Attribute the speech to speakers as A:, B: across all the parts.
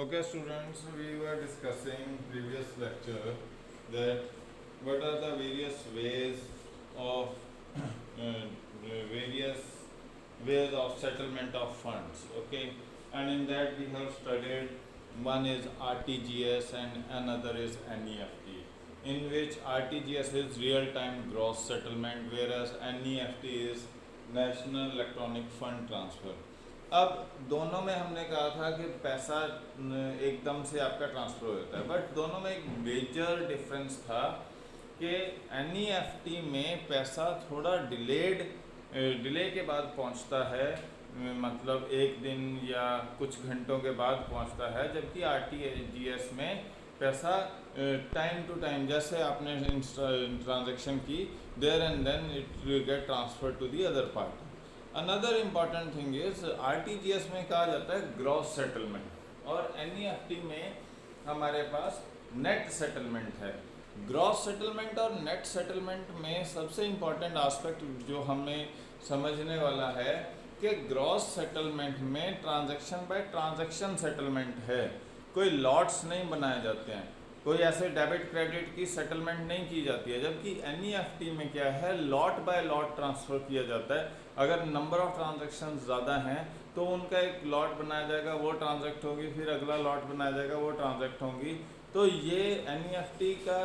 A: Okay, students, we were discussing previous lecture that what are the various ways of various ways of settlement of funds. Okay, and in that we have studied one is RTGS and another is NEFT. In which RTGS is real-time gross settlement, whereas NEFT is National Electronic Fund Transfer. अब दोनों में हमने कहा था कि पैसा एकदम से आपका ट्रांसफ़र हो जाता है, बट दोनों में एक मेजर डिफरेंस था कि एनईएफटी में पैसा थोड़ा डिले के बाद पहुंचता है, मतलब एक दिन या कुछ घंटों के बाद पहुंचता है, जबकि आरटीजीएस में पैसा टाइम टू टाइम, जैसे आपने ट्रांजेक्शन की there and then it will get transfer to the other party. Another important thing is RTGS में कहा जाता है ग्रॉस सेटलमेंट और एनईएफटी में हमारे पास नेट सेटलमेंट है. ग्रॉस सेटलमेंट और नेट सेटलमेंट में सबसे इम्पॉर्टेंट आस्पेक्ट जो हमें समझने वाला है कि ग्रॉस सेटलमेंट में ट्रांजैक्शन बाय ट्रांजैक्शन सेटलमेंट है, कोई लॉट्स नहीं बनाए जाते हैं, कोई ऐसे डेबिट क्रेडिट की सेटलमेंट नहीं की जाती है. जबकि एनईएफटी में क्या है, लॉट बाय लॉट ट्रांसफ़र किया जाता है. अगर नंबर ऑफ ट्रांजैक्शन ज़्यादा हैं तो उनका एक लॉट बनाया जाएगा, वो ट्रांजैक्ट होगी, फिर अगला लॉट बनाया जाएगा, वो ट्रांजैक्ट होंगी. तो ये एनईएफटी का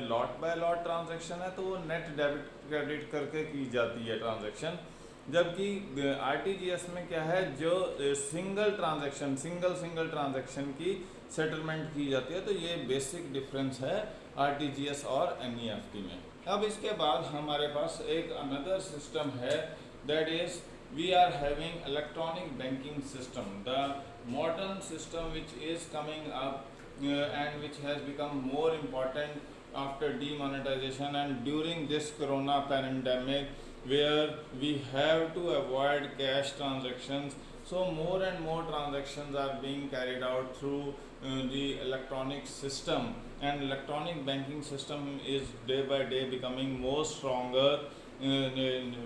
A: लॉट बाय लॉट ट्रांजैक्शन है, तो वो नेट डेबिट क्रेडिट करके की जाती है ट्रांजैक्शन. जबकि आरटीजीएस में क्या है, जो सिंगल ट्रांजैक्शन की सेटलमेंट की जाती है. तो ये बेसिक डिफरेंस है आरटीजीएस और एनईएफटी में. अब इसके बाद हमारे पास एक अनदर सिस्टम है, that is we are having electronic banking system, the modern system which is coming up and which has become more important after demonetization and during this corona pandemic, where we have to avoid cash transactions. So more and more transactions are being carried out through the electronic system, and electronic banking system is day by day becoming more stronger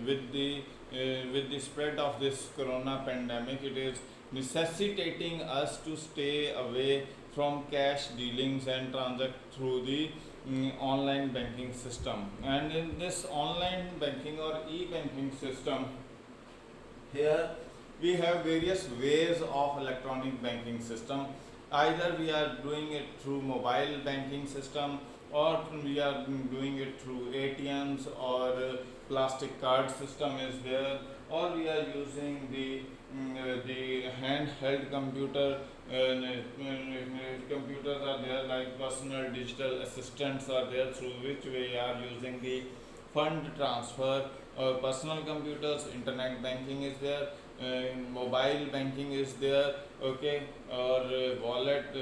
A: with the spread of this corona pandemic. It is necessitating us to stay away from cash dealings and transact through the online banking system. And in this online banking or e-banking system, here we have various ways of electronic banking system. Either we are doing it through mobile banking system, or we are doing it through ATMs, or plastic card system is there, or we are using the handheld computer. Computers are there, like personal digital assistants are there, through which we are using the fund transfer. Personal computers, internet banking is there, mobile banking is there, okay, or wallet,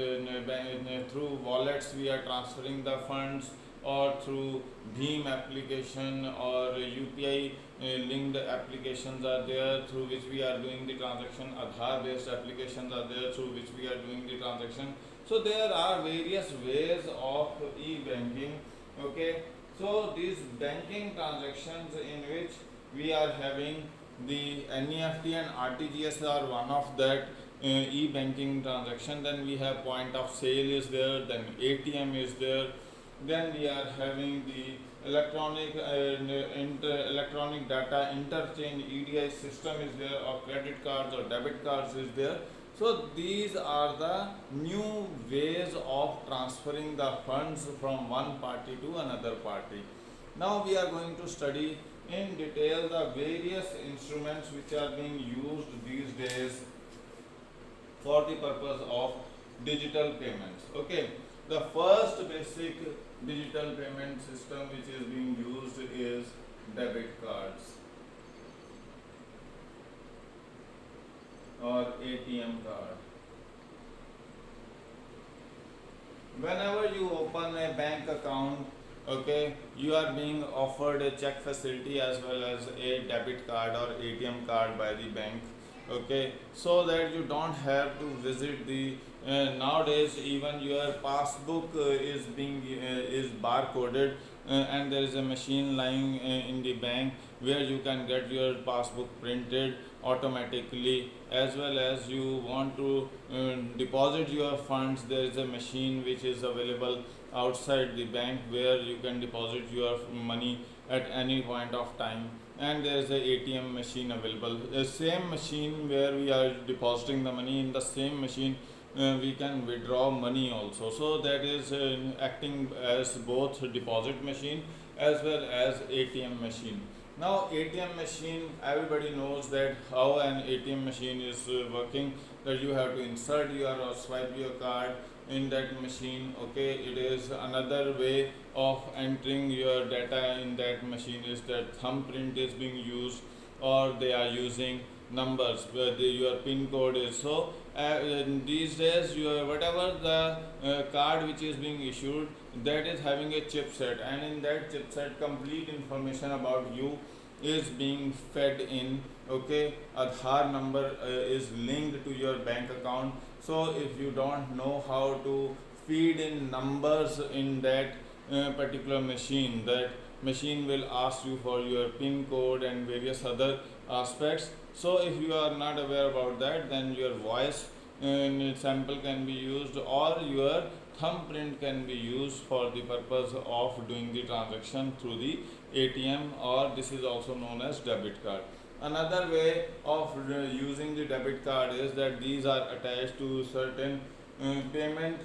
A: through wallets we are transferring the funds, or through Bheem application or UPI linked applications are there, through which we are doing the transaction. Aadhaar based applications are there, through which we are doing the transaction. So there are various ways of e-banking. Okay, so these banking transactions in which we are having the NEFT and RTGS are one of that e-banking transaction. Then we have point of sale is there, then ATM is there, then we are having the electronic data interchange EDI system is there, or credit cards or debit cards is there. So these are the new ways of transferring the funds from one party to another party. Now we are going to study in detail the various instruments which are being used these days for the purpose of digital payments. Okay, the first basic digital payment system which is being used is debit cards or ATM card. Whenever you open a bank account, okay, you are being offered a check facility as well as a debit card or ATM card by the bank. Okay, so that you don't have to visit the nowadays even your passbook is barcoded, and there is a machine lying in the bank where you can get your passbook printed, automatically, as well as you want to deposit your funds. There is a machine which is available outside the bank where you can deposit your money at any point of time, and there is a ATM machine available. The same machine where we are depositing the money, in the same machine we can withdraw money also. So that is acting as both deposit machine as well as ATM machine. Now ATM machine, everybody knows that how an ATM machine is working, that you have to insert your or swipe your card in that machine. Okay, it is another way of entering your data in that machine is that thumbprint is being used, or they are using numbers where your pin code is. So these days your whatever the card which is being issued, that is having a chipset, and in that chipset complete information about you is being fed in. Okay, Aadhaar number is linked to your bank account. So if you don't know how to feed in numbers in that particular machine, that machine will ask you for your pin code and various other aspects. So if you are not aware about that, then your voice sample can be used, or your thumbprint can be used for the purpose of doing the transaction through the ATM, or this is also known as debit card. Another way of using the debit card is that these are attached to certain payment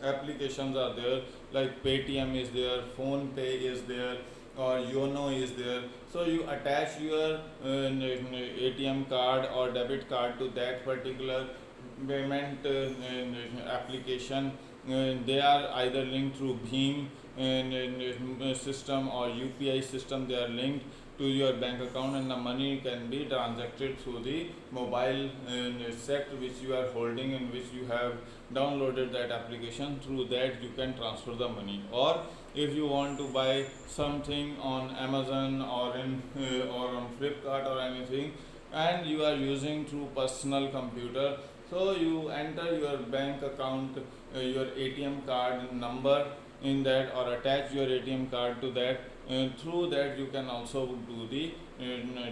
A: applications are there, like Paytm is there, Phone Pay is there, or Yono is there. So you attach your ATM card or debit card to that particular payment application. They are either linked through Bheem system or UPI system. They are linked to your bank account, and the money can be transacted through the mobile set which you are holding, in which you have downloaded that application. Through that you can transfer the money. Or if you want to buy something on Amazon or in or on Flipkart or anything, and you are using through personal computer, so you enter your bank account, your ATM card number in that, or attach your ATM card to that. Through that you can also do the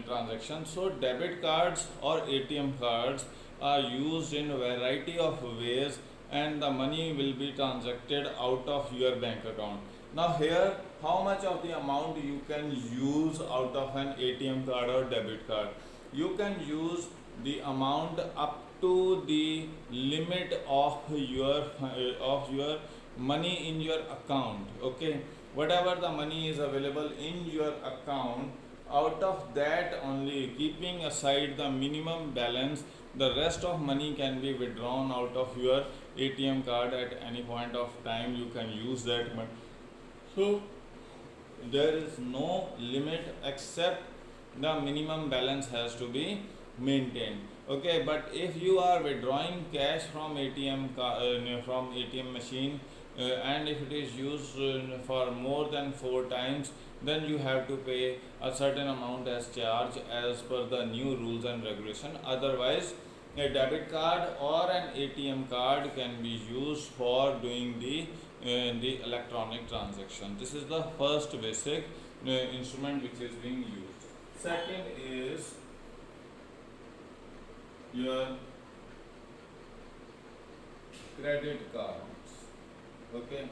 A: transaction. So debit cards or ATM cards are used in a variety of ways, and the money will be transacted out of your bank account. Now here, how much of the amount you can use out of an ATM card or debit card? You can use the amount up to the limit of your money in your account. Okay, whatever the money is available in your account, out of that only, keeping aside the minimum balance, the rest of money can be withdrawn out of your ATM card at any point of time. You can use that money. So there is no limit except the minimum balance has to be maintained. Okay, but if you are withdrawing cash from ATM machine, and if it is used for more than 4 times, then you have to pay a certain amount as charge as per the new rules and regulation. Otherwise, a debit card or an ATM card can be used for doing the electronic transaction. This is the first basic instrument which is being used. Second is your credit cards. Okay,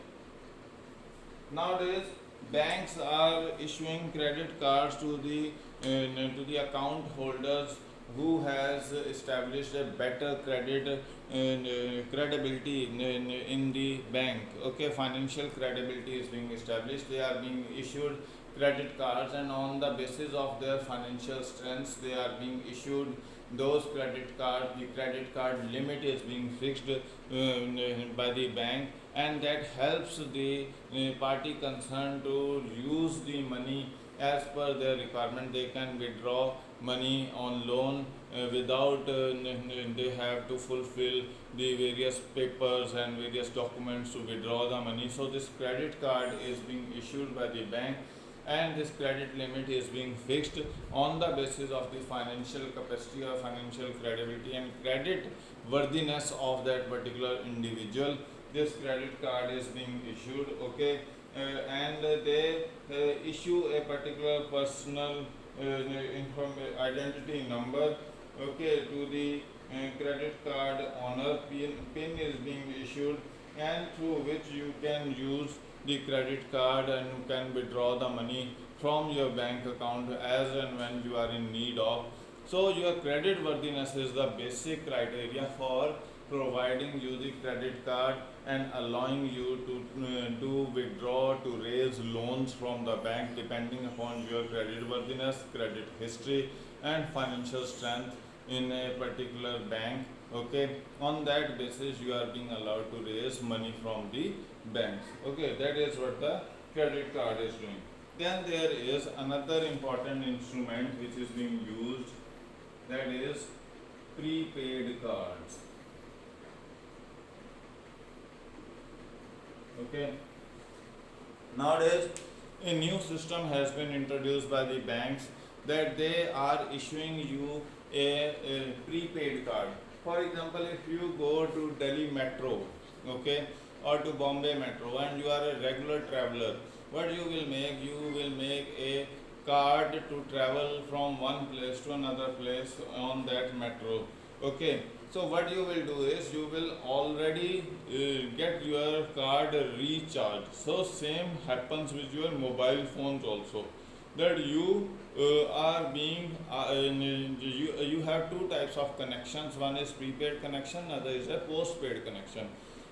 A: nowadays banks are issuing credit cards to the account holders who has established a better credit credibility in the bank. Okay, financial credibility is being established. They are being issued credit cards, and on the basis of their financial strengths they are being issued those credit cards. The credit card limit is being fixed by the bank, and that helps the party concerned to use the money as per their requirement. They can withdraw money on loan without they have to fulfill the various papers and various documents to withdraw the money. So this credit card is being issued by the bank, and this credit limit is being fixed on the basis of the financial capacity or financial credibility and credit worthiness of that particular individual. This credit card is being issued. Okay, and they issue a particular personal identity number okay, to the credit card owner. PIN is being issued, and through which you can use the credit card and you can withdraw the money from your bank account as and when you are in need of. So your credit worthiness is the basic criteria for providing you the credit card and allowing you to withdraw, to raise loans from the bank depending upon your credit worthiness, credit history, and financial strength in a particular bank. Okay, on that basis you are being allowed to raise money from the banks. Okay, that is what the credit card is doing. Then there is another important instrument which is being used, that is prepaid cards. Okay, nowadays a new system has been introduced by the banks that they are issuing you a prepaid card. For example, if you go to Delhi Metro, okay, or to Bombay Metro, and you are a regular traveler, what you will make a card to travel from one place to another place on that metro. Okay, so what you will do is you will already get your card recharged. So same happens with your mobile phones also, that you are being you have two types of connections. One is prepaid connection, other is a postpaid connection.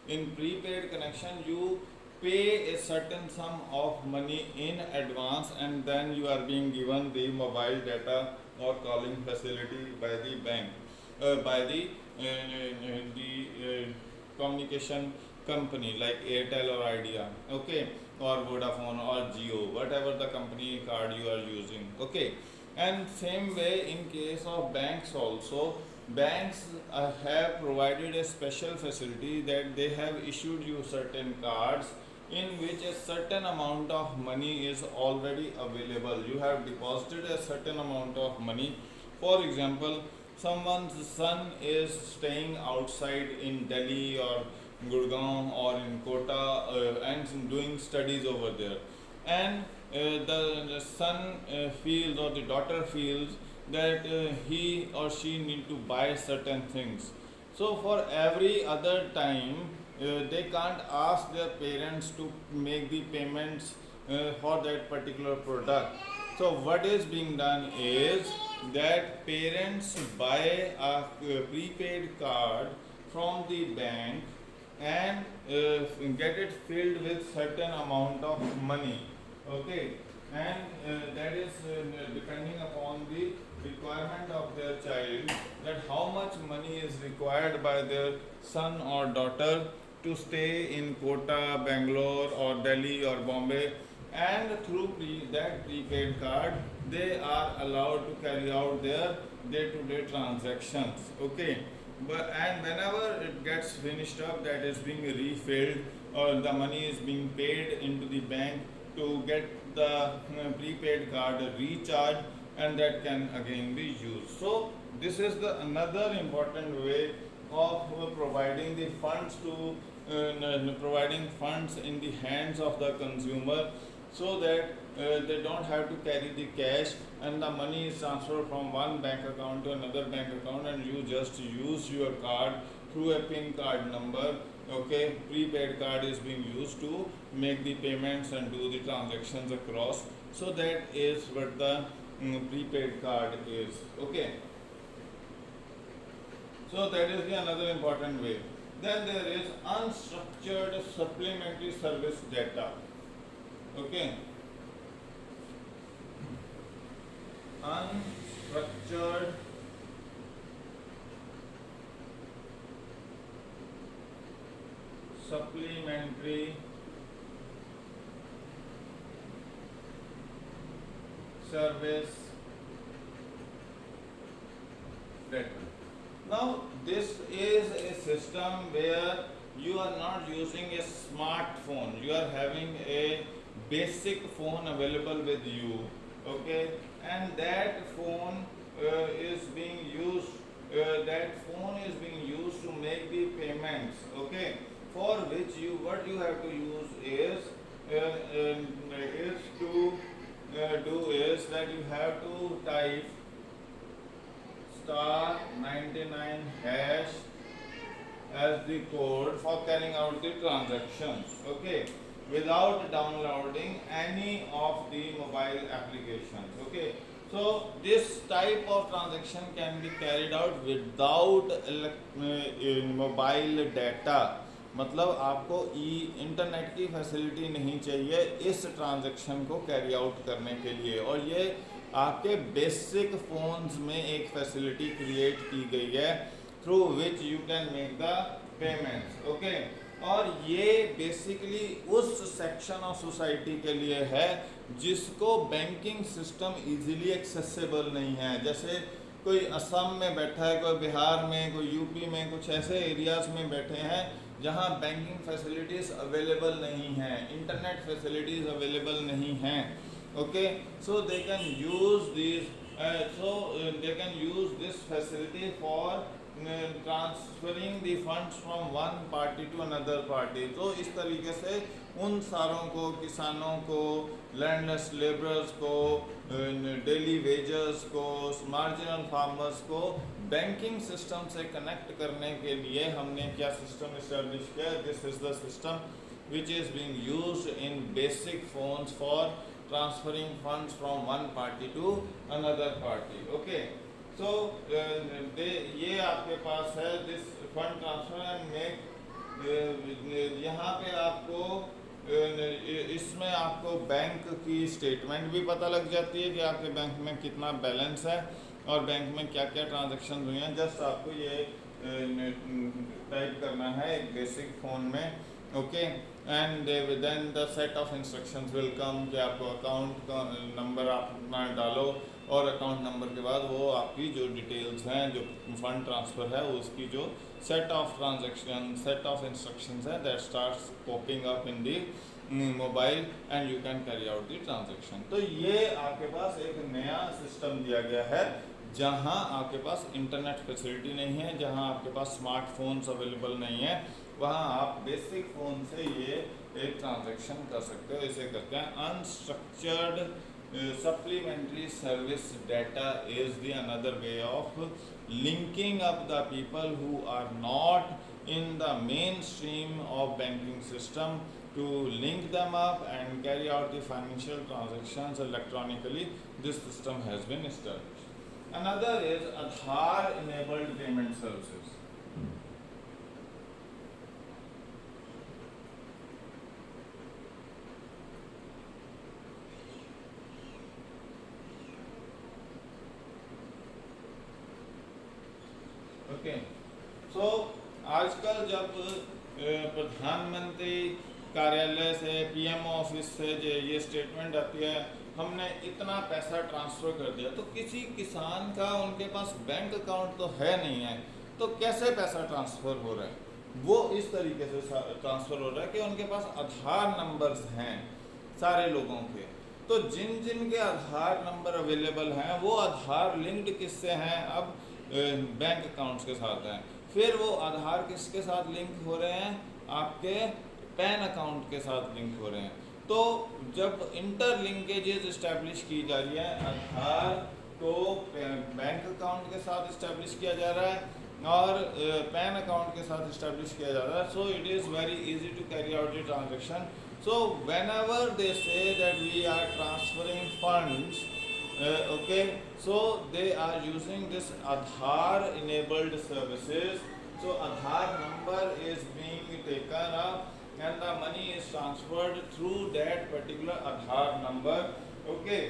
A: In prepaid connection you pay a certain sum of money in advance, and then you are being given the mobile data or calling facility by the bank, by the communication company like Airtel or Idea, okay, or Vodafone or Jio, whatever the company card you are using. Okay, and same way in case of banks also, banks have provided a special facility that they have issued you certain cards in which a certain amount of money is already available. You have deposited a certain amount of money. For example, someone's son is staying outside in Delhi or Gurgaon or in Kota and doing studies over there, and the son feels or the daughter feels that he or she need to buy certain things. So for every other time, they can't ask their parents to make the payments for that particular product. So what is being done is that parents buy a prepaid card from the bank and get it filled with certain amount of money. Okay, and that is depending upon the requirement of their child, that how much money is required by their son or daughter to stay in Kota, Bangalore or Delhi or Bombay, and through that prepaid card they are allowed to carry out their day-to-day transactions. Okay, but and whenever it gets finished up, that is being refilled or the money is being paid into the bank to get the prepaid card recharged, and that can again be used. So this is the another important way of providing the funds to providing funds in the hands of the consumer, so that they don't have to carry the cash and the money is transferred from one bank account to another bank account, and you just use your card through a PIN card number. Okay, prepaid card is being used to make the payments and do the transactions across. So that is what the prepaid card is. Okay, so that is the another important way. Then there is unstructured supplementary service data. Okay, unstructured supplementary service data. Now this is a system where you are not using a smartphone, you are having a basic phone available with you. Okay, and that phone is being used to make the payments. Okay, for which you what you have to use is to do is that you have to type *99 hash as the code for carrying out the transactions, okay, without downloading any of the mobile applications, okay. So this type of transaction can be carried out without mobile data, मतलब आपको internet की facility नहीं चाहिए इस transaction को carry out करने के लिए, और ये आपके बेसिक फोन्स में एक फैसिलिटी क्रिएट की गई है through which you can make the payments, okay. और ये बेसिकली उस सेक्शन ऑफ सोसाइटी के लिए है जिसको बैंकिंग सिस्टम इजीली एक्सेसिबल नहीं है। जैसे कोई असम में बैठा है, कोई बिहार में, कोई यूपी में, कुछ ऐसे एरियाज में बैठे हैं जहां बैंकिंग फैसिलिटीज़ अवेलेबल नहीं हैं, इंटरनेट फैसिलिटीज़ अवेलेबल नहीं हैं, okay. So they can use this facility for transferring the funds from one party to another party. तो इस तरीके से उन सारों को, किसानों को, लैंडलेस लेबरर्स को, डेली वेजर्स को, मार्जिनल फार्मर्स को बैंकिंग सिस्टम से कनेक्ट करने के लिए हमने क्या सिस्टम इस्टेब्लिश किया? This is the system which is being used in basic phones for transferring funds from one party to another party, okay. So ये आपके पास है this fund transfer and make. यहाँ पे आपको इसमें आपको बैंक की स्टेटमेंट भी पता लग जाती है कि आपके बैंक में कितना बैलेंस है और बैंक में क्या क्या ट्रांजैक्शन हुई हैं। जस्ट आपको ये टाइप करना है एक बेसिक फ़ोन में, okay. And then the set of instructions will come कि आपको अकाउंट का नंबर आप अपना डालो और अकाउंट नंबर के बाद वो आपकी जो डिटेल्स हैं, जो फंड ट्रांसफ़र है, उसकी जो set of transaction, set of instructions है, that starts popping up in the mobile and you can carry out the transaction. तो ये आपके पास एक नया सिस्टम दिया गया है जहां आपके पास इंटरनेट फैसिलिटी नहीं है, जहां आपके पास स्मार्टफोन्स अवेलेबल नहीं है, वहां आप बेसिक फ़ोन से ये एक ट्रांजैक्शन कर सकते हो। इसे करते हैं unstructured supplementary service data is the another way of linking up the people who are not in the mainstream of banking system to link them up and carry out the financial transactions electronically. This system has been established. Another is Aadhaar enabled payment services. Okay, so आजकल जब प्रधानमंत्री कार्यालय से, PM office से ये statement आती है हमने इतना पैसा ट्रांसफ़र कर दिया, तो किसी किसान का उनके पास बैंक अकाउंट तो है नहीं है, तो कैसे पैसा ट्रांसफ़र हो रहा है? वो इस तरीके से ट्रांसफ़र हो रहा है कि उनके पास आधार नंबर्स हैं सारे लोगों के। तो जिन जिन के आधार नंबर अवेलेबल हैं वो आधार लिंक्ड किससे हैं? अब बैंक अकाउंट्स के साथ हैं। फिर वो आधार किसके साथ लिंक हो रहे हैं? आपके पैन अकाउंट के साथ लिंक हो रहे हैं। तो जब इंटर लिंकेजेस इस्टेब्लिश की जा रही है, आधार को बैंक अकाउंट के साथ इस्टेब्लिश किया जा रहा है और पैन अकाउंट के साथ इस्टेब्लिश किया जा रहा है, so it is very easy to carry out the transaction. So whenever they say that we are transferring funds, okay, so they are using this Aadhaar enabled services. So Aadhaar number is being taken up and the money is transferred through that particular Aadhaar number, okay.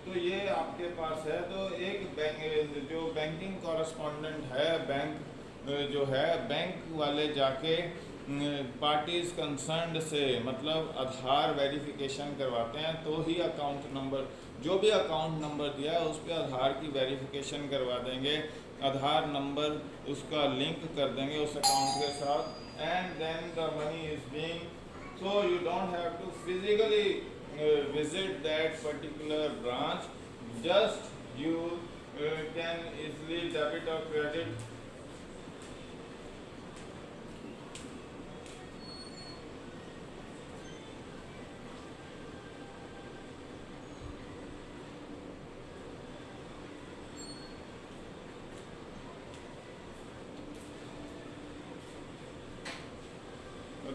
A: तो ये आपके पास है, तो एक bank जो banking correspondent है, bank जो है, बैंक वाले जाके पार्टीज कंसर्न्ड से मतलब आधार वेरिफिकेशन करवाते हैं, तो ही अकाउंट नंबर, जो भी अकाउंट नंबर दिया है उस पर आधार की वेरिफिकेशन करवा देंगे, आधार नंबर उसका लिंक कर देंगे उस अकाउंट के साथ, and then the money is being, so you don't have to physically visit that particular branch, just you can easily debit or credit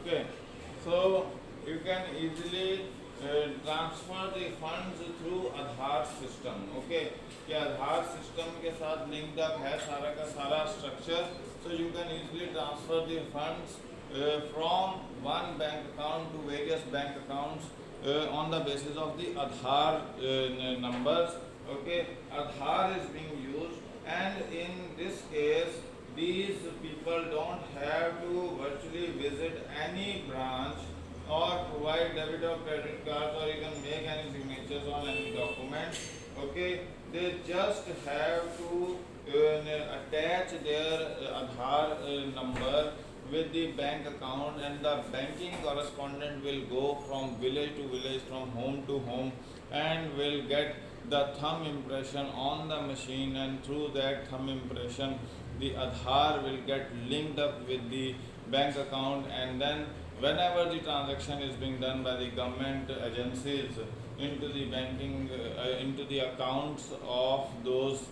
A: Okay, so you can easily transfer the funds through Aadhaar system. Okay, कि आधार system के साथ linked up है सारा का सारा structure, so you can easily transfer the funds from one bank account to various bank accounts on the basis of the Aadhaar numbers. Okay, Aadhaar is being used, and in this case these people don't have to virtually visit any branch or provide debit or credit cards or even make any signatures on any documents. Okay, they just have to attach their Aadhaar number with the bank account, and the banking correspondent will go from village to village, from home to home, and will get the thumb impression on the machine, and through that thumb impression the Aadhaar will get linked up with the bank account, and then whenever the transaction is being done by the government agencies into the banking into the accounts of those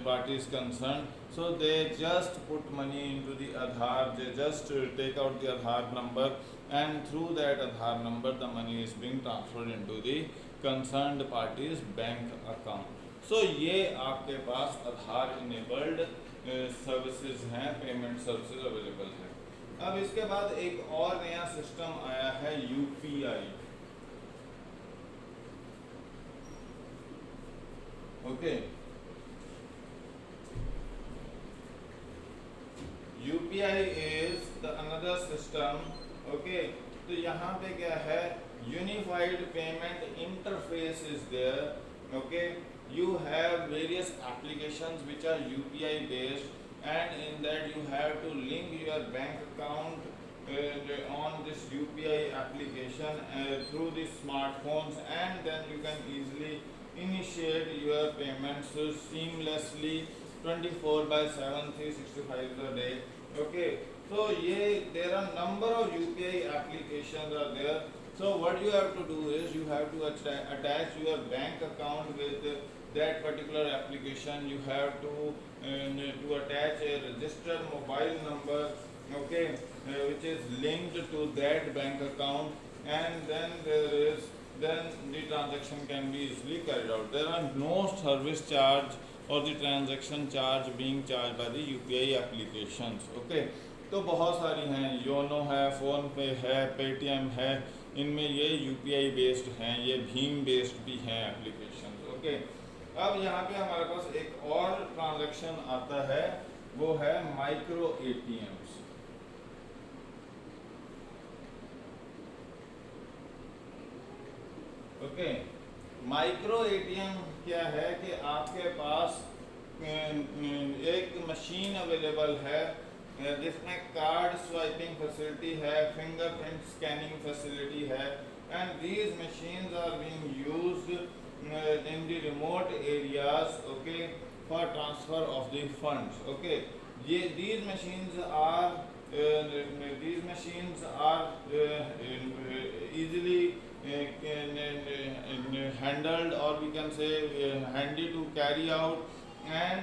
A: parties concerned, so they just put money into the Aadhaar, they just take out the Aadhaar number, and through that Aadhaar number the money is being transferred into the concerned party's bank account. So ये आपके पास Aadhaar enabled services हैं, payment services available है। अब इसके बाद एक और नया सिस्टम आया है UPI. Okay, UPI is the another system. Okay, तो यहाँ पे क्या है, unified payment interface is there. Okay, you have various applications which are UPI based, and in that you have to link your bank account on this UPI application through the smartphones, and then you can easily initiate your payments seamlessly 24/7 365 a day. Okay, so there are number of UPI applications are there. So what you have to do is you have to attach your bank account with that particular application. You have to attach a registered mobile number, okay, which is linked to that bank account, and then the transaction can be easily carried out. There are no service charge or the transaction charge being charged by the UPI applications. Okay, तो बहुत सारी हैं, YONO है, phone पे है, Paytm है, इनमें ये यूपीआई बेस्ड हैं, ये भीम बेस्ड भी हैं एप्लीकेशन। ओके, अब यहाँ पे हमारे पास एक और ट्रांजैक्शन आता है, वो है micro ATMs. Okay, micro ATM क्या है कि आपके पास एक मशीन अवेलेबल है जिसमें कार्ड स्वाइपिंग फैसिलिटी है, फिंगरप्रिंट स्कैनिंग फैसिलिटी है, and these machines are being used in the remote areas, okay, for transfer of the funds. Okay, these machines are easily handled, or we can say handy to carry out, and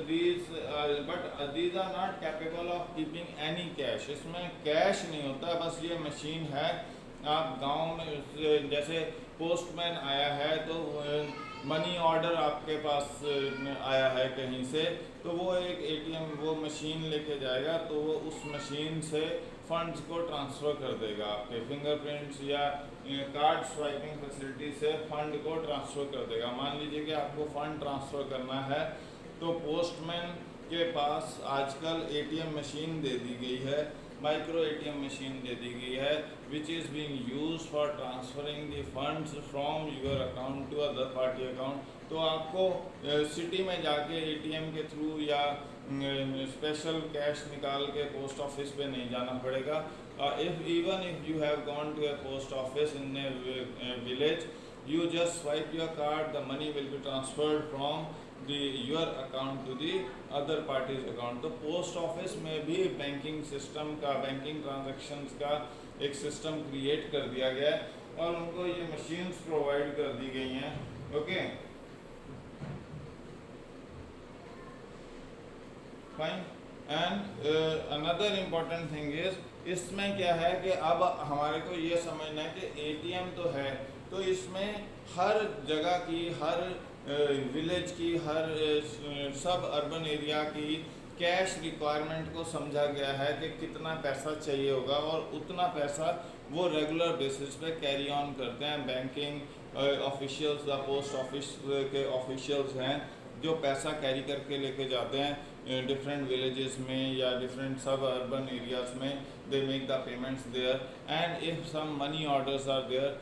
A: these are not capable of keeping any cash. इसमें cash नहीं होता, बस ये machine है। आप गांव में जैसे पोस्टमैन आया है तो मनी ऑर्डर आपके पास आया है कहीं से, तो वो एक एटीएम वो मशीन लेके जाएगा, तो वो उस मशीन से फंड्स को ट्रांसफ़र कर देगा, आपके फिंगरप्रिंट्स या कार्ड स्वाइपिंग फैसिलिटी से फंड को ट्रांसफ़र कर देगा। मान लीजिए कि आपको फ़ंड ट्रांसफ़र करना है, तो पोस्टमैन के पास आजकल एटीएम मशीन दे दी गई है, माइक्रो एटीएम मशीन दे दी गई है, which is being used for transferring the funds from your account to other party account. तो आपको सिटी में जाके एटीएम के थ्रू या स्पेशल कैश निकाल के पोस्ट ऑफिस पे नहीं जाना पड़ेगा। If you have gone to a post office in a village, you just swipe your card, the money will be transferred from your account to the other party's account। तो post office में भी banking system का, banking transactions का एक system create कर दिया गया है, और उनको ये मशीन्स प्रोवाइड कर दी गई हैं। Okay, fine. And another important thing is इसमें क्या है कि अब हमारे को ये समझना है कि एटीएम तो है, तो इसमें हर जगह की, हर विलेज की, हर सब अर्बन एरिया की कैश रिक्वायरमेंट को समझा गया है कि कितना पैसा चाहिए होगा, और उतना पैसा वो रेगुलर बेसिस पे कैरी ऑन करते हैं। बैंकिंग ऑफिशियल्स या पोस्ट ऑफिस के ऑफिशियल्स हैं जो पैसा कैरी करके लेके जाते हैं डिफरेंट विलेजेस में या डिफरेंट सब अर्बन एरियाज में। they make the payments there, and if some money orders are there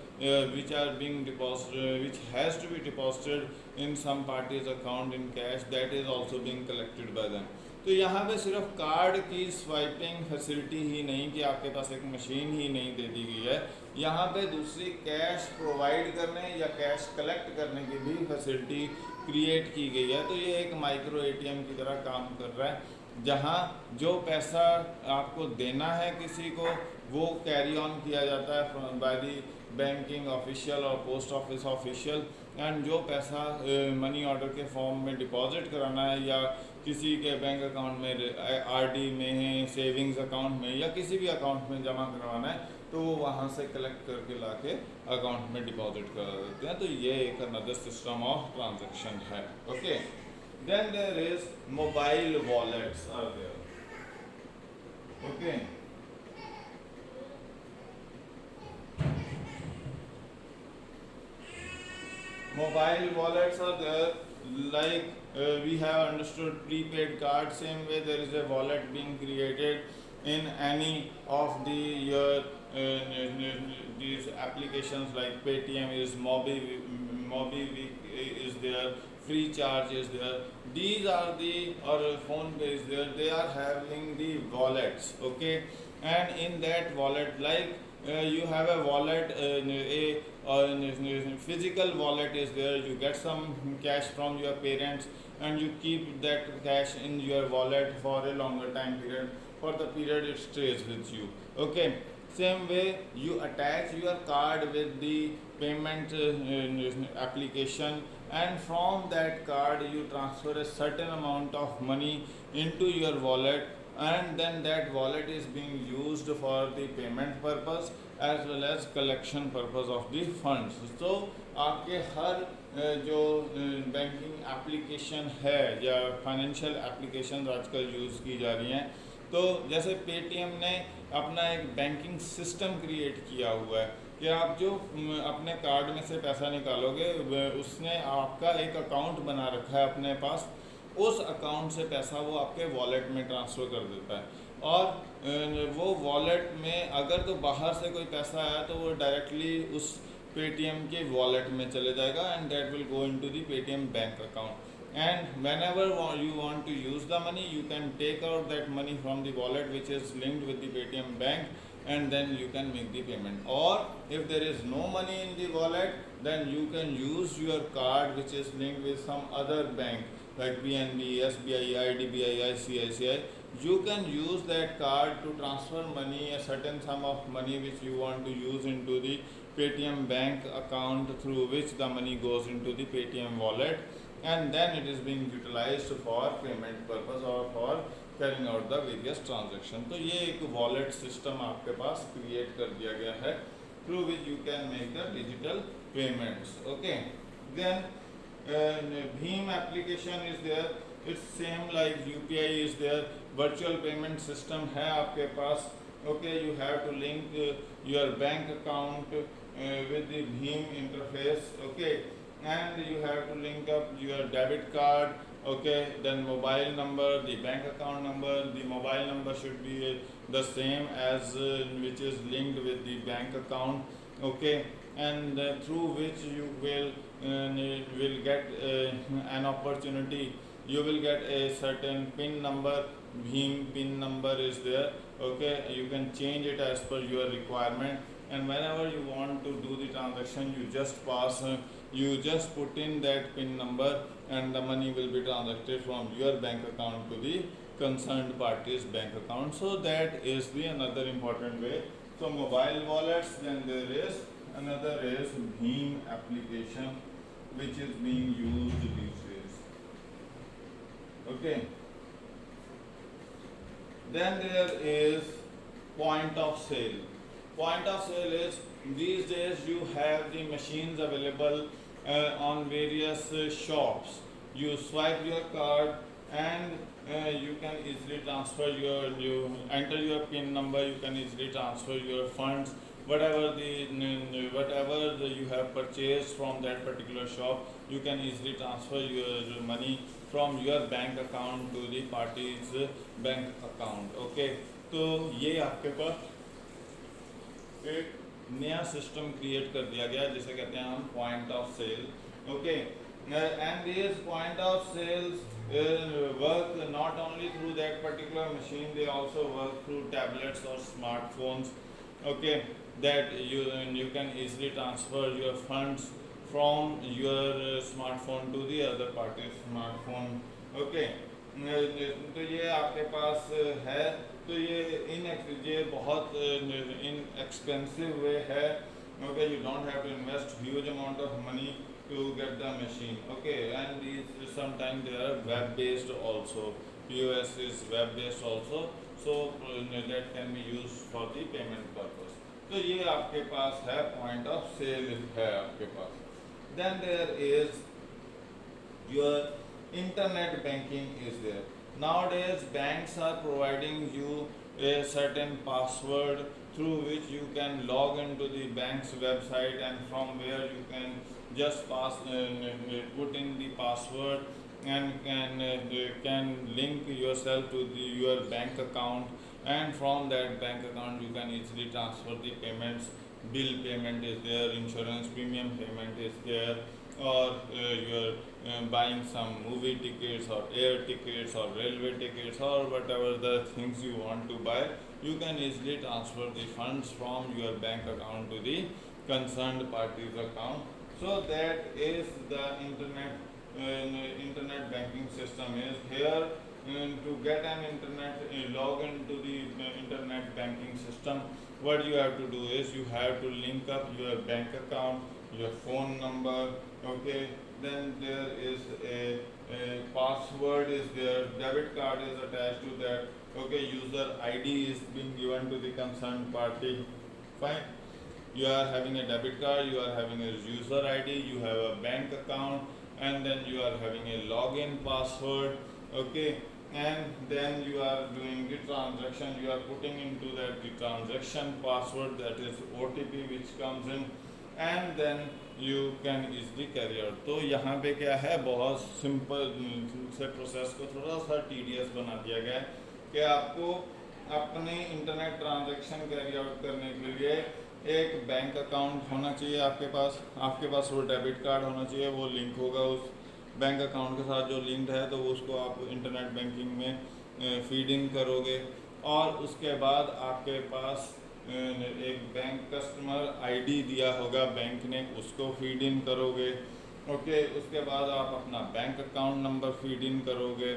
A: which are being deposited, which has to be deposited in some party's account in cash, that is also being collected by them. तो यहाँ पे सिर्फ card की swiping facility ही नहीं कि आपके पास एक मशीन ही नहीं दे दी गई है, यहाँ पे दूसरी कैश प्रोवाइड करने या कैश कलेक्ट करने की भी फैसिलिटी क्रिएट की गई है। तो ये एक माइक्रो एटीएम की तरह काम कर रहा है, जहाँ जो पैसा आपको देना है किसी को वो कैरी ऑन किया जाता है बाय दी बैंकिंग ऑफिशियल और पोस्ट ऑफिस ऑफिशियल, एंड जो पैसा मनी ऑर्डर के फॉर्म में डिपॉजिट कराना है या किसी के बैंक अकाउंट में, आरडी में, सेविंग्स अकाउंट में या किसी भी अकाउंट में जमा करवाना है, तो वो वहाँ से कलेक्ट करके लाके अकाउंट में डिपॉजिट करा देते हैं। तो ये एक अनदर सिस्टम ऑफ ट्रांजैक्शन है। Okay, then there is mobile wallets are there. Okay, mobile wallets are there, like we have understood prepaid card, same way there is a wallet being created in any of the these applications like Paytm is, Mobi is there, free charge is there, these are the, or phone pay is there, they are having the wallets. Okay, and in that wallet, like you have a wallet, a physical wallet is there, you get some cash from your parents and you keep that cash in your wallet for a longer time period, for the period it stays with you. Okay, same way you attach your card with the payment application, and from that card you transfer a certain amount of money into your wallet, and then that wallet is being used for the payment purpose as well as collection purpose of the funds. So आपके हर जो banking application है या financial application आजकल use की जा रही हैं, तो जैसे पेटीएम ने अपना एक बैंकिंग सिस्टम क्रिएट किया हुआ है कि आप जो अपने कार्ड में से पैसा निकालोगे, उसने आपका एक अकाउंट बना रखा है अपने पास, उस अकाउंट से पैसा वो आपके वॉलेट में ट्रांसफ़र कर देता है, और वो वॉलेट में अगर तो बाहर से कोई पैसा आया तो वो डायरेक्टली उस पेटीएम के वॉलेट में चले जाएगा, and that will go into the Paytm bank account. And whenever you want to use the money, you can take out that money from the wallet which is linked with the Paytm bank, and then you can make the payment. Or if there is no money in the wallet, then you can use your card which is linked with some other bank like PNB, SBI, IDBI, ICICI. You can use that card to transfer money, a certain sum of money which you want to use into the Paytm bank account, through which the money goes into the Paytm wallet, and then it is being utilized for payment purpose or for carrying out the various transaction. तो ये एक wallet system आपके पास create कर दिया गया है, through which you can make the digital payments. Okay, then Bheem application is there, it's same like UPI is there, virtual payment system है आपके पास. Okay, you have to link your bank account with the Bheem interface. Okay, and you have to link up your debit card. Okay, then mobile number, the bank account number, the mobile number should be the same as which is linked with the bank account. Okay, and through which you will get an opportunity, you will get a certain PIN number. Bheem PIN number is there. Okay, you can change it as per your requirement, and whenever you want to do the transaction, you just pass you just put in that PIN number, and the money will be transacted from your bank account to the concerned party's bank account. So that is the another important way. So mobile wallets, then there is another is Bheem application which is being used these days. Okay, then there is point of sale. Point of sale is these days you have the machines available on various shops. You swipe your card and you can easily transfer you enter your PIN number. You can easily transfer your funds, whatever you have purchased from that particular shop. You can easily transfer your money from your bank account to the party's bank account. Okay, तो ये आपके पास एक नया system create कर दिया गया जिसे कहते हैं हम point of sale. Okay, and this point of sales work not only through that particular machine, they also work through tablets or smartphones. Okay, that you can easily transfer your funds from your smartphone to the other party's smartphone. Okay, तो ये आपके पास है. तो ये बहुत inexpensive way है. Okay, you don't have to invest huge amount of money to get the machine. Okay, and these sometimes they are web based also. POS is web based also, so that can be used for the payment purpose. तो ये आपके पास है point of sale है आपके पास. Then there is your internet banking is there. Nowadays banks are providing you a certain password through which you can log into the bank's website, and from where you can just put in the password and can link yourself to your bank account, and from that bank account you can easily transfer the payments. Bill payment is there, insurance premium payment is there, or you're buying some movie tickets or air tickets or railway tickets or whatever the things you want to buy. You can easily transfer the funds from your bank account to the concerned party's account. So that is the internet banking system is here. To get an internet log into the internet banking system, what you have to do is you have to link up your bank account, your phone number. Okay, then there is a password is there, debit card is attached to that. Okay, user ID is being given to the concerned party. Fine, you are having a debit card, you are having a user ID, you have a bank account, and then you are having a login password. Okay, and then you are doing the transaction, you are putting into that the transaction password, that is OTP which comes in, and then you can easily carry out. तो यहाँ पे क्या है, बहुत simple से process को थोड़ा सा tedious बना दिया गया है कि आपको अपने इंटरनेट ट्रांजैक्शन कैरी आउट करने के लिए एक बैंक अकाउंट होना चाहिए आपके पास वो डेबिट कार्ड होना चाहिए, वो लिंक होगा उस बैंक अकाउंट के साथ जो लिंक्ड है, तो उसको आप इंटरनेट बैंकिंग में फीड इन करोगे, और उसके बाद आपके पास एक बैंक कस्टमर आईडी दिया होगा बैंक ने, उसको फीड इन करोगे. ओके, उसके बाद आप अपना bank account number feed in करोगे,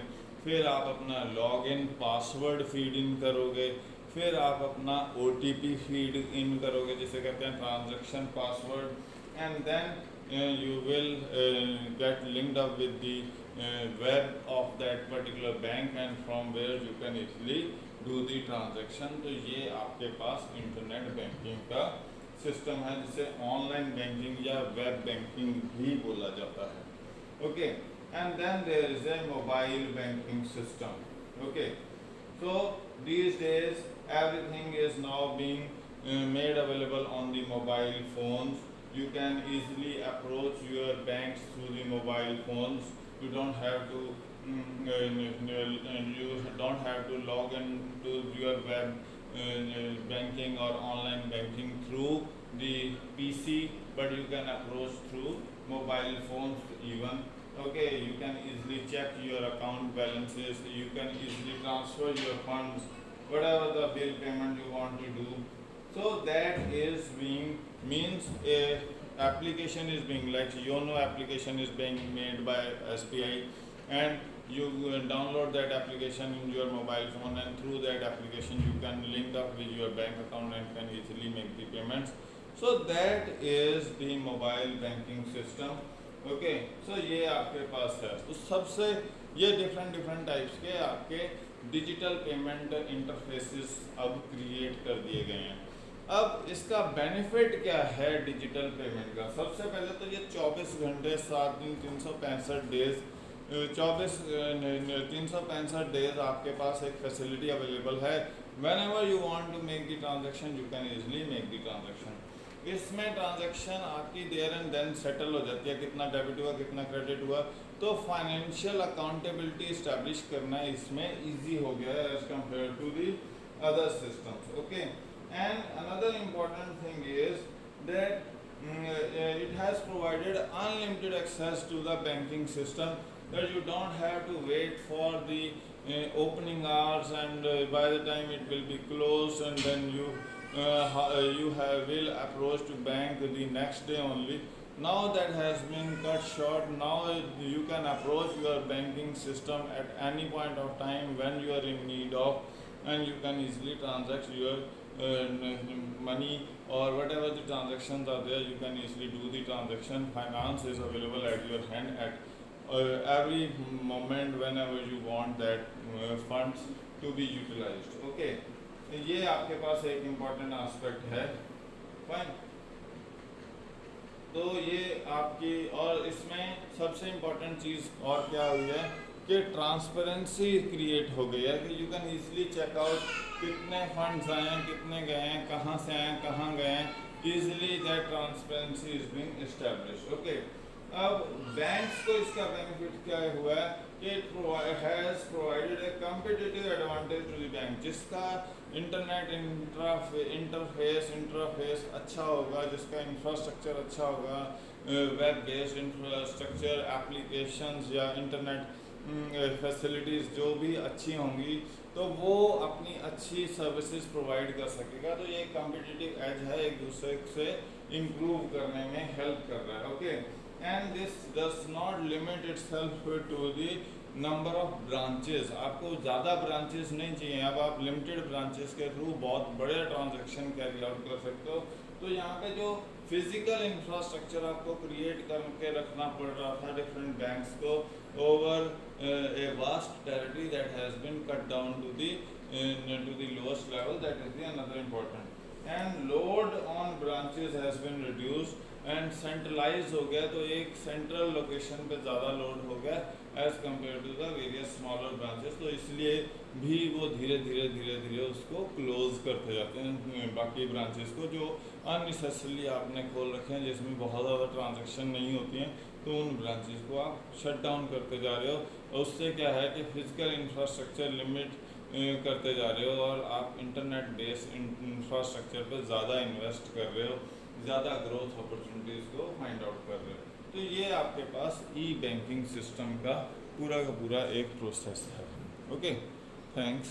A: फिर आप अपना लॉगिन पासवर्ड फीड इन करोगे, फिर आप अपना OTP फीड इन करोगे जिसे कहते हैं transaction password, and then you will get linked up with the web of that particular bank, and from where you can easily do the transaction. तो ये आपके पास इंटरनेट बैंकिंग का सिस्टम है जिसे ऑनलाइन बैंकिंग या वेब बैंकिंग भी बोला जाता है. Okay, and then there is a mobile banking system. Okay, so these days everything is now being made available on the mobile phones. You can easily approach your banks through the mobile phones. You don't have to log into your web banking or online banking through the PC, but you can approach through mobile phones even. Okay, you can easily check your account balances, you can easily transfer your funds, whatever the bill payment you want to do. So that is means a application is being, like YONO application is being made by SBI, and you download that application in your mobile phone, and through that application you can link up with your bank account and can easily make the payments. So that is the mobile banking system. Okay, so ये आपके पास है. तो सबसे ये different types के आपके digital payment interfaces अब क्रिएट कर दिए गए हैं। अब इसका बेनिफिट क्या है डिजिटल पेमेंट का? सबसे पहले तो ये 24 घंटे 7 दिन 365 डेज 365 डेज आपके पास एक फैसिलिटी अवेलेबल है। Whenever you want to make the transaction you can easily make the transaction. इसमें ट्रांजेक्शन आपकी देयर एंड देन सेटल हो जाती है, कितना डेबिट हुआ कितना क्रेडिट हुआ। तो फाइनेंशियल अकाउंटेबिलिटी इस्टेब्लिश करना इसमें इजी हो गया है as compare to the other systems. Okay, and another important thing is that it has provided unlimited access to the banking system, that you don't have to wait for the opening hours and by the time it will be closed and then will approach to bank the next day only. Now that has been cut short. Now you can approach your banking system at any point of time when you are in need of, and you can easily transact your money or whatever the transactions are there. You can easily do the transaction. Finance is available at your hand at every moment whenever you want that funds to be utilized. Okay, ये आपके पास एक important aspect है। Fine, तो ये आपकी, और इसमें सबसे इम्पॉर्टेंट चीज़ और क्या हुई है कि ट्रांसपेरेंसी क्रिएट हो गई है कि you can easily check out कितने फंड्स आए हैं, कितने गए हैं, कहाँ से आए हैं, कहाँ गए हैं। Easily that transparency is being established. Okay, अब बैंक्स को इसका बेनिफिट क्या हुआ है कि it has provided a competitive advantage to the bank. जिसका इंटरनेट इंटरफेस अच्छा होगा, जिसका इंफ्रास्ट्रक्चर अच्छा होगा, वेब बेस्ड इंफ्रास्ट्रक्चर एप्लीकेशंस या इंटरनेट फैसिलिटीज़ जो भी अच्छी होंगी, तो वो अपनी अच्छी सर्विसेज प्रोवाइड कर सकेगा। तो ये कम्पिटिटिव एज है, एक दूसरे से इम्प्रूव करने में हेल्प कर रहा है। Okay, and this does not limit itself to the number of branches. आपको ज़्यादा ब्रांचेस नहीं चाहिए, अब आप लिमिटेड ब्रांचेस के थ्रू बहुत बड़े ट्रांजैक्शन कैरी आउट कर सकते हो। तो यहाँ पे जो फिजिकल इंफ्रास्ट्रक्चर आपको क्रिएट करके रखना पड़ रहा था डिफरेंट बैंक्स को over a vast territory, that has been cut down to the lowest level. That is the another important. And load on branches has been reduced and centralized हो गया। तो एक सेंट्रल लोकेशन पे ज़्यादा load हो गया as compare to the various smaller branches. तो इसलिए भी वो धीरे धीरे उसको क्लोज करते जाते हैं बाकी ब्रांचेस को जो अननेसेसरली आपने खोल रखे हैं, जिसमें बहुत ज़्यादा ट्रांजेक्शन नहीं होती हैं। तो उन ब्रांचेस को आप शट डाउन करते जा रहे हो, और उससे क्या है कि फिजिकल इंफ्रास्ट्रक्चर लिमिट करते जा रहे हो और आप इंटरनेट बेस्ड इंफ्रास्ट्रक्चर पर ज़्यादा इन्वेस्ट कर रहे हो, ज़्यादा ग्रोथ अपॉर्चुनिटीज़ को फाइंड आउट कर रहे हो। तो ये आपके पास ई बैंकिंग सिस्टम का पूरा एक प्रोसेस है। Okay, thanks.